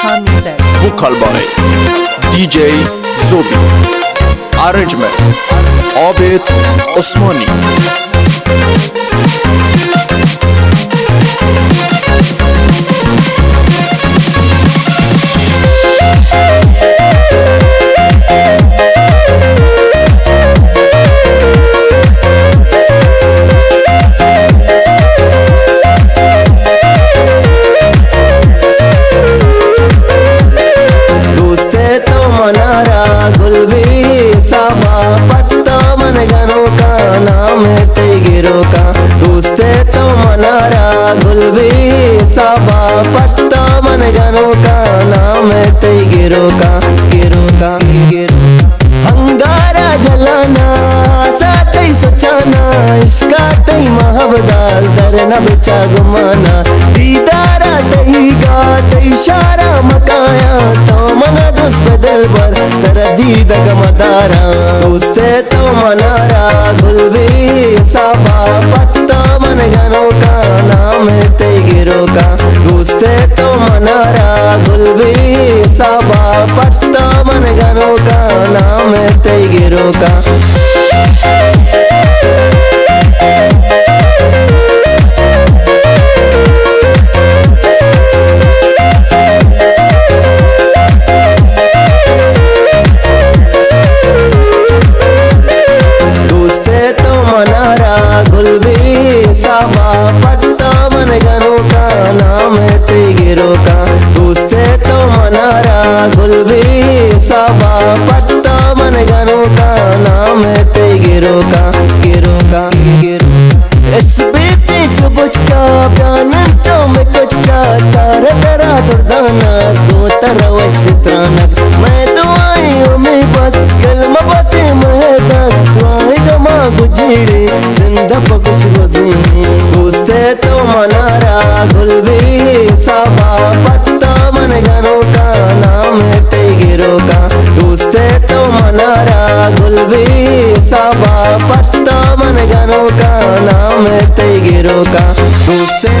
Khan Music. Vocal by DJ Zobi. Arrangement Abid Osmani. पत्ता मन गनो का नाम है तेगिरो का दोस्ते तो मनारा गुलबी साबा पत्ता मन गनो का नाम है तेगिरो का गिरो का गिरो अंगारा जलाना साथई सचाना इश्का तई महबदाल दर न बेचा गुमाना दीदारा तई गा तई इशारा मकाया तो मना दोस्त बदल बर तर दीद गमदारा दोस्ते तो मनारा गुलबी साबा पत्ता मन गनो का नाम है तेगिरो का दोस्ते तो मनारा गुलबी साबा पत्ता मन गनो का नाम है तेगिरो का पत्ता मन गनो का नाम है तेगिरो का दोस्ते तो मनारा गुलबी साबा पत्ता मन गनो का नाम है तेगिरो का गिरो का गिरो इस बेटे जो बच्चा प्यान तो में कच्चा चार तरह दुर्दाना दो तरह वशित्रानक मैं दुआई में बस कलम बाते मैं दस दुआई गमा गुजरे जिंदा पकुश गुजरे दोस्ते तो मनारा गुलबी साबा पत्ता मन गनो का नाम है तेगिरो का दोस्ते तो मनारा गुलबी साबा पत्ता मन गनो का नाम है तेगिरो का दोस्ते